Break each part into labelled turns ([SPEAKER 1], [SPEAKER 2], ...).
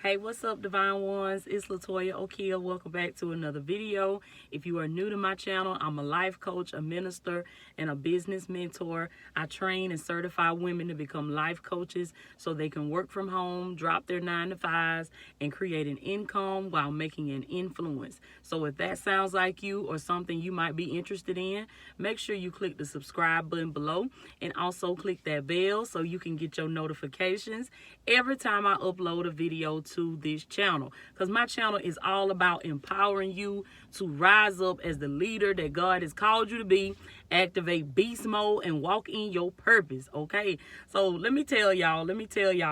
[SPEAKER 1] Hey, what's up, Divine Ones? It's Latoya, Okeia. Welcome back to another video. If you are new to my channel, I'm a life coach, a minister, and a business mentor. I train and certify women to become life coaches so they can work from home, drop their 9-to-5s, and create an income while making an influence. So if that sounds like you or something you might be interested in, make sure you click the subscribe button below and also click that bell so you can get your notifications every time I upload a video to this channel, because my channel is all about empowering you to rise up as the leader that God has called you to be, activate beast mode, and walk in your purpose. Okay, so let me tell y'all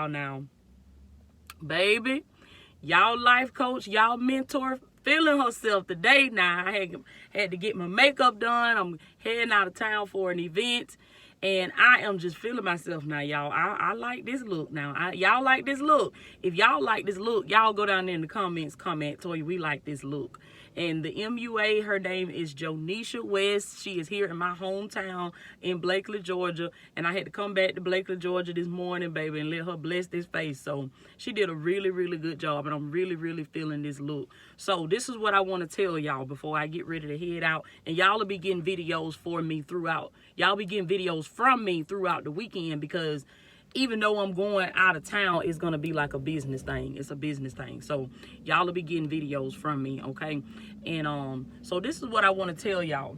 [SPEAKER 1] now, baby, y'all life coach, y'all mentor feeling herself today. Now I had to get my makeup done. I'm heading out of town for an event, and I am just feeling myself now, y'all. I like this look now. Y'all like this look. If y'all like this look, y'all go down there in the comments, comment, Toya, we like this look. And the MUA, her name is Jonisha West. She is here in my hometown in Blakely, Georgia. And I had to come back to Blakely, Georgia this morning, baby, and let her bless this face. So she did a really, really good job. And I'm really, really feeling this look. So this is what I want to tell y'all before I get ready to head out. And y'all will be getting videos for me throughout. Y'all be getting videos from me throughout the weekend, because even though I'm going out of town, it's going to be like a business thing. It's a business thing. So y'all will be getting videos from me, okay? And so this is what I want to tell y'all.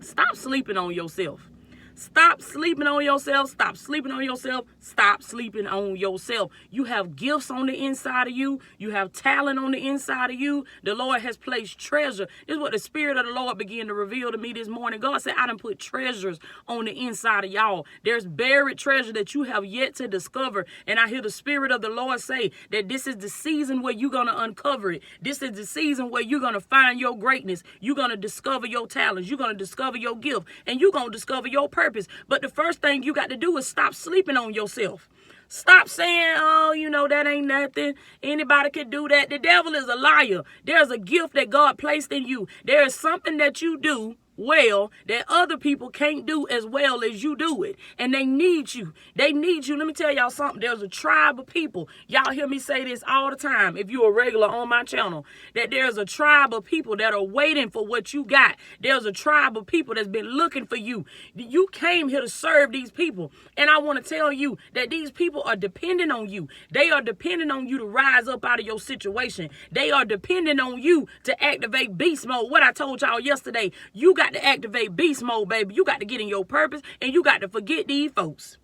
[SPEAKER 1] Stop sleeping on yourself. Stop sleeping on yourself. Stop sleeping on yourself. Stop sleeping on yourself. You have gifts on the inside of you. You have talent on the inside of you. The Lord has placed treasure. This is what the Spirit of the Lord began to reveal to me this morning. God said, I done put treasures on the inside of y'all. There's buried treasure that you have yet to discover. And I hear the Spirit of the Lord say that this is the season where you're going to uncover it. This is the season where you're going to find your greatness. You're going to discover your talents. You're going to discover your gift. And you're going to discover your purpose. But the first thing you got to do is stop sleeping on yourself. Stop saying, oh, you know, that ain't nothing. Anybody can do that. The devil is a liar. There's a gift that God placed in you. There is something that you do well that other people can't do as well as you do it, and they need you. Let me tell y'all something. There's a tribe of people. Y'all hear me say this all the time, if you're a regular on my channel, that there's a tribe of people that are waiting for what you got. There's a tribe of people that's been looking for you. You came here to serve these people, and I want to tell you that these people are dependent on you. They are dependent on you to rise up out of your situation. They are dependent on you to activate beast mode. What I told y'all yesterday, you got to activate beast mode, baby. You got to get in your purpose, and you got to forget these folks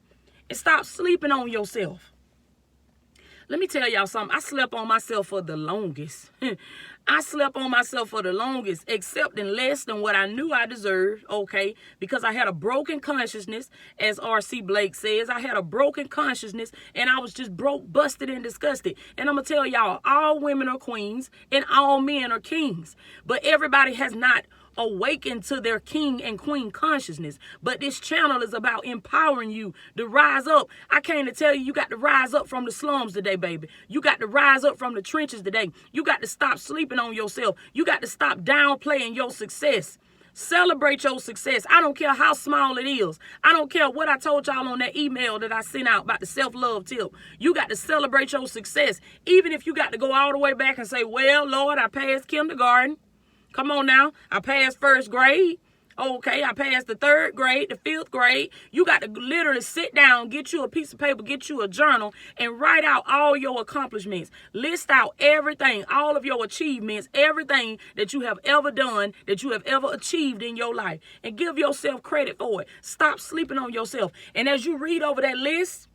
[SPEAKER 1] and stop sleeping on yourself. Let me tell y'all something. I slept on myself for the longest. I slept on myself for the longest, accepting less than what I knew I deserved, okay? Because I had a broken consciousness, as R.C. Blake says. I had a broken consciousness, and I was just broke, busted, and disgusted. And I'm going to tell y'all, all women are queens, and all men are kings. But everybody has not awakened to their king and queen consciousness. But this channel is about empowering you to rise up. I came to tell you, you got to rise up from the slums today, baby. You got to rise up from the trenches today. You got to stop sleeping on yourself. You got to stop downplaying your success. Celebrate your success. I don't care how small it is. I don't care what I told y'all on that email that I sent out about the self-love tip. You got to celebrate your success. Even if you got to go all the way back and say, well, Lord, I passed kindergarten. Come on now. I passed first grade. Okay, I passed the third grade, the fifth grade. You got to literally sit down, get you a piece of paper, get you a journal, and write out all your accomplishments. List out everything, all of your achievements, everything that you have ever done, that you have ever achieved in your life, and give yourself credit for it. Stop sleeping on yourself. And as you read over that list,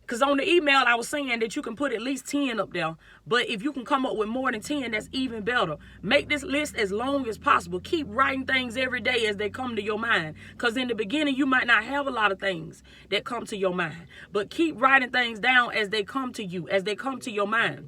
[SPEAKER 1] because on the email, I was saying that you can put at least 10 up there. But if you can come up with more than 10, that's even better. Make this list as long as possible. Keep writing things every day as they come to your mind. Because in the beginning, you might not have a lot of things that come to your mind. But keep writing things down as they come to you, as they come to your mind.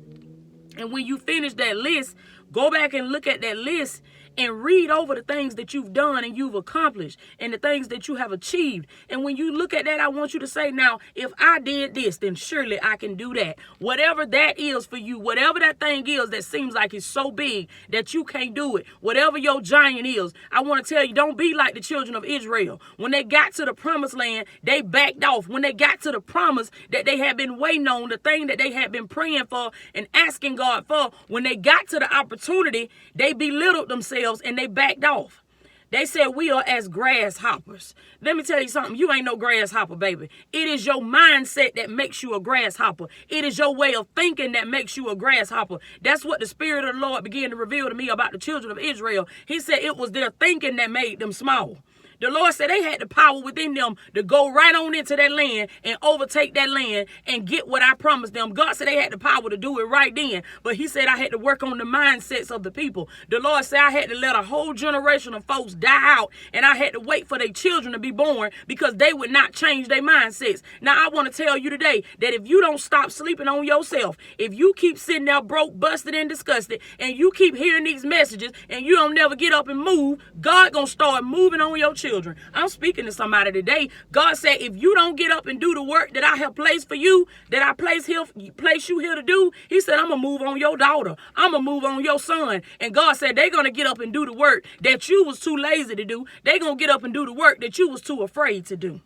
[SPEAKER 1] And when you finish that list, go back and look at that list and read over the things that you've done and you've accomplished and the things that you have achieved. And when you look at that, I want you to say, now, if I did this, then surely I can do that. Whatever that is for you, whatever that thing is that seems like it's so big that you can't do it, whatever your giant is, I want to tell you, don't be like the children of Israel. When they got to the promised land, they backed off. When they got to the promise that they had been waiting on, the thing that they had been praying for and asking God for, when they got to the opportunity, they belittled themselves and they backed off. They said, we are as grasshoppers. Let me tell you something. You ain't no grasshopper, baby. It is your mindset that makes you a grasshopper. It is your way of thinking that makes you a grasshopper. That's what the Spirit of the Lord began to reveal to me about the children of Israel. He said it was their thinking that made them small. The Lord said they had the power within them to go right on into that land and overtake that land and get what I promised them. God said they had the power to do it right then. But he said I had to work on the mindsets of the people. The Lord said I had to let a whole generation of folks die out, and I had to wait for their children to be born because they would not change their mindsets. Now, I want to tell you today that if you don't stop sleeping on yourself, if you keep sitting there broke, busted, and disgusted, and you keep hearing these messages and you don't never get up and move, God gonna start moving on your children. I'm speaking to somebody today. God said, if you don't get up and do the work that I have placed for you, that I place you here to do, he said, I'm going to move on your daughter. I'm going to move on your son. And God said, they're going to get up and do the work that you was too lazy to do. They're going to get up and do the work that you was too afraid to do.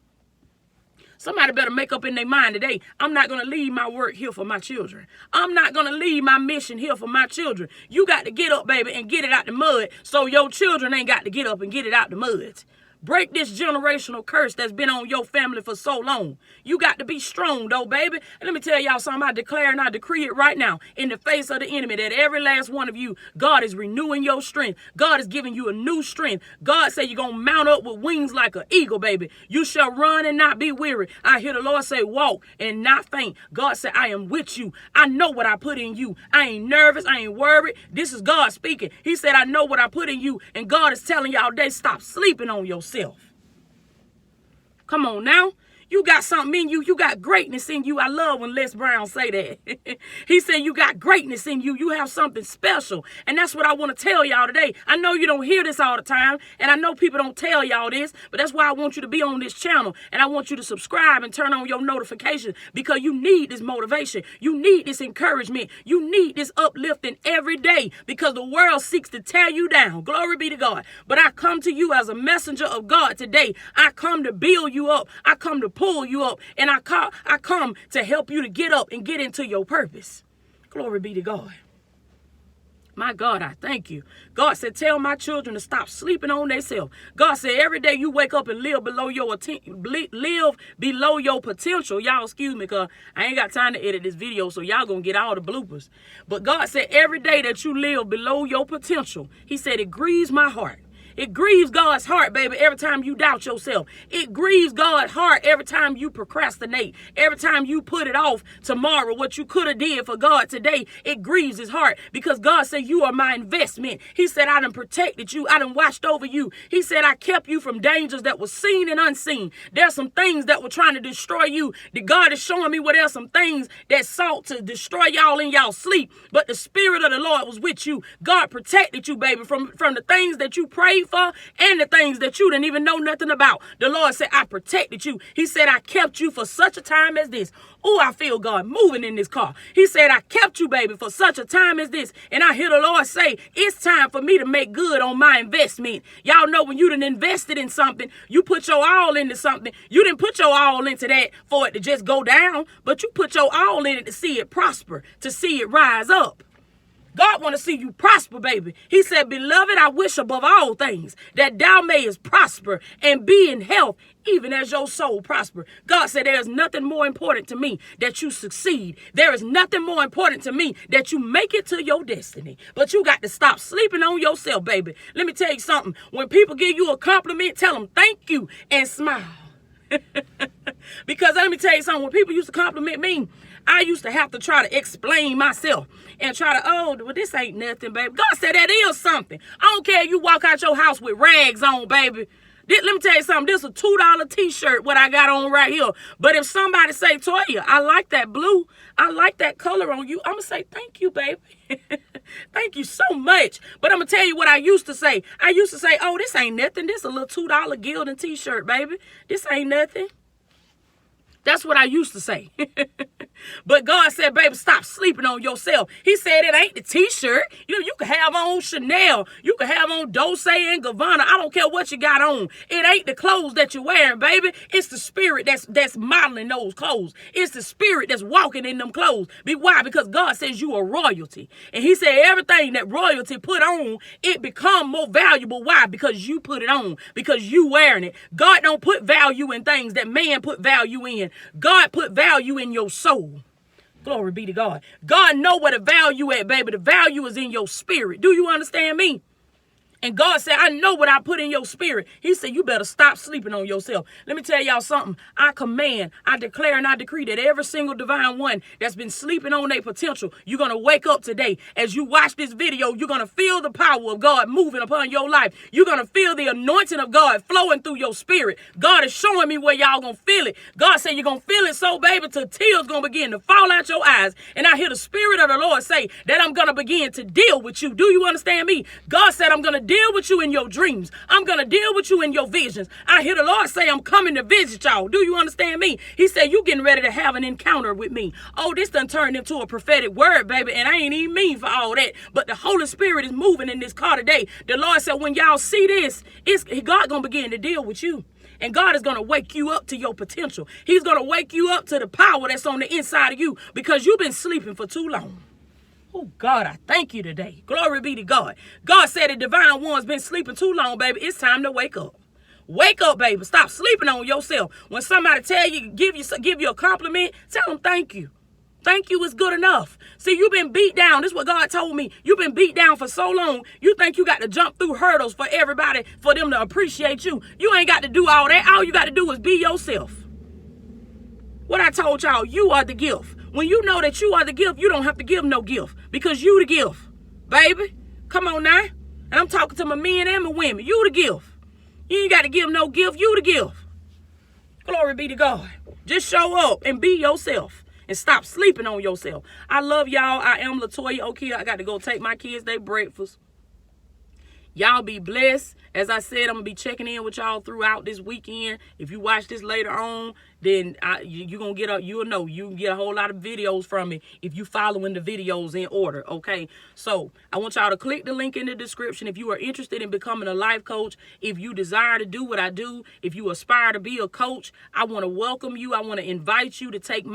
[SPEAKER 1] Somebody better make up in their mind today, I'm not going to leave my work here for my children. I'm not going to leave my mission here for my children. You got to get up, baby, and get it out the mud so your children ain't got to get up and get it out the mud. Break this generational curse that's been on your family for so long. You got to be strong, though, baby. And let me tell y'all something. I declare and I decree it right now in the face of the enemy that every last one of you, God is renewing your strength. God is giving you a new strength. God said you're going to mount up with wings like an eagle, baby. You shall run and not be weary. I hear the Lord say, walk and not faint. God said, I am with you. I know what I put in you. I ain't nervous. I ain't worried. This is God speaking. He said, I know what I put in you. And God is telling y'all today, stop sleeping on yourself. Come on now. You got something in you. You got greatness in you. I love when Les Brown say that. He said you got greatness in you. You have something special. And that's what I want to tell y'all today. I know you don't hear this all the time. And I know people don't tell y'all this. But that's why I want you to be on this channel. And I want you to subscribe and turn on your notifications. Because you need this motivation. You need this encouragement. You need this uplifting every day. Because the world seeks to tear you down. Glory be to God. But I come to you as a messenger of God today. I come to build you up. I come to pull you up, and I come to help you to get up and get into your purpose. Glory be to God. My God, I thank you. God said, tell my children to stop sleeping on themselves. God said, every day you wake up and live below your potential. Y'all excuse me, because I ain't got time to edit this video, so y'all gonna get all the bloopers. But God said, every day that you live below your potential, he said, it grieves my heart. It grieves God's heart, baby, every time you doubt yourself. It grieves God's heart every time you procrastinate. Every time you put it off tomorrow, what you could have did for God today, it grieves his heart because God said, you are my investment. He said, I done protected you. I done watched over you. He said, I kept you from dangers that were seen and unseen. There's some things that were trying to destroy you. That God is showing me where there's some things that sought to destroy y'all in y'all sleep. But the Spirit of the Lord was with you. God protected you, baby, from the things that you prayed for and the things that you didn't even know nothing about. The Lord said, I protected you. He said, I kept you for such a time as this. Oh, I feel God moving in this car. He said, I kept you, baby, for such a time as this. And I hear the Lord say, it's time for me to make good on my investment. Y'all know when you done invested in something, you put your all into something. You didn't put your all into that for it to just go down, but you put your all in it to see it prosper, to see it rise up. God want to see you prosper, baby. He said, beloved, I wish above all things that thou mayest prosper and be in health, even as your soul prosper. God said, there is nothing more important to me that you succeed. There is nothing more important to me that you make it to your destiny. But you got to stop sleeping on yourself, baby. Let me tell you something. When people give you a compliment, tell them thank you and smile. Because let me tell you something. When people used to compliment me, I used to have to try to explain myself and try to, oh, well, this ain't nothing, baby. God said that is something. I don't care if you walk out your house with rags on, baby. Let me tell you something. This is a $2 t-shirt, what I got on right here. But if somebody say, Toya, I like that blue. I like that color on you. I'm going to say, thank you, baby. Thank you so much. But I'm going to tell you what I used to say. I used to say, oh, this ain't nothing. This a little $2 Gildan t-shirt, baby. This ain't nothing. That's what I used to say. But God said, baby, stop sleeping on yourself. He said it ain't the t-shirt. You can have on Chanel. You can have on Dolce & Gabbana. I don't care what you got on. It ain't the clothes that you're wearing, baby. It's the spirit that's modeling those clothes. It's the spirit that's walking in them clothes. Why? Because God says you are royalty. And he said everything that royalty put on, it become more valuable. Why? Because you put it on. Because you wearing it. God don't put value in things that man put value in. God put value in your soul. Glory be to God. God know where the value at, baby. The value is in your spirit. Do you understand me? And God said, I know what I put in your spirit. He said, you better stop sleeping on yourself. Let me tell y'all something. I command, I declare, and I decree that every single divine one that's been sleeping on their potential, you're going to wake up today. As you watch this video, you're going to feel the power of God moving upon your life. You're going to feel the anointing of God flowing through your spirit. God is showing me where y'all going to feel it. God said you're going to feel it so, baby, till tears going to begin to fall out your eyes. And I hear the Spirit of the Lord say that I'm going to begin to deal with you. Do you understand me? God said I'm going to deal with you in your dreams. I'm going to deal with you in your visions. I hear the Lord say I'm coming to visit y'all. Do you understand me? He said you getting ready to have an encounter with me. Oh, this done turned into a prophetic word, baby, and I ain't even mean for all that. But the Holy Spirit is moving in this car today. The Lord said when y'all see this, God going to begin to deal with you. And God is going to wake you up to your potential. He's going to wake you up to the power that's on the inside of you because you've been sleeping for too long. Oh, God, I thank you today. Glory be to God. God said the divine one's been sleeping too long, baby. It's time to wake up. Wake up, baby. Stop sleeping on yourself. When somebody tell you, give you a compliment, tell them thank you. Thank you is good enough. See, you've been beat down. This is what God told me. You've been beat down for so long. You think you got to jump through hurdles for everybody, for them to appreciate you. You ain't got to do all that. All you got to do is be yourself. What I told y'all, you are the gift. When you know that you are the gift, you don't have to give no gift because you the gift, baby. Come on now. And I'm talking to my men and my women. You the gift. You ain't got to give no gift. You the gift. Glory be to God. Just show up and be yourself and stop sleeping on yourself. I love y'all. I am Latoya Okeia. I got to go take my kids their breakfast. Y'all be blessed. As I said, I'm going to be checking in with y'all throughout this weekend. If you watch this later on, then you're going to get you'll know. You can get a whole lot of videos from me if you following the videos in order, okay? So I want y'all to click the link in the description if you are interested in becoming a life coach. If you desire to do what I do, if you aspire to be a coach, I want to welcome you. I want to invite you to take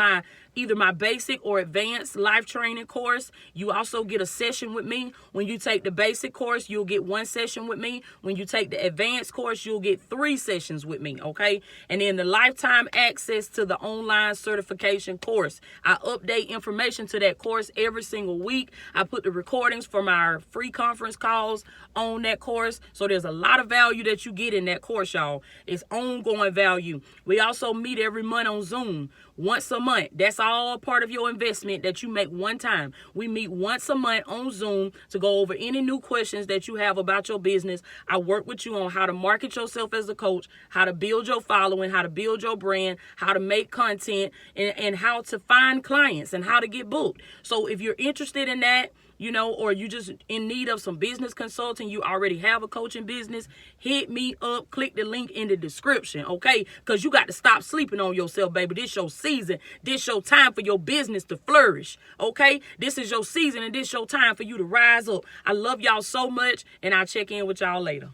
[SPEAKER 1] either my basic or advanced life training course. You also get a session with me. When you take the basic course, you'll get 1 session with me. When you take the advanced course, you'll get 3 sessions with me, okay? And then the lifetime access to the online certification course. I update information to that course every single week. I put the recordings from our free conference calls on that course. So there's a lot of value that you get in that course, y'all. It's ongoing value. We also meet every month on Zoom. Once a month. That's all part of your investment that you make one time. We meet once a month on Zoom to go over any new questions that you have about your business. I work with you on how to market yourself as a coach, how to build your following, how to build your brand, how to make content, and how to find clients and how to get booked. So if you're interested in that, or you just in need of some business consulting, you already have a coaching business, hit me up, click the link in the description, okay? Because you got to stop sleeping on yourself, baby. This your season. This your time for your business to flourish, okay? This is your season and this your time for you to rise up. I love y'all so much, and I'll check in with y'all later.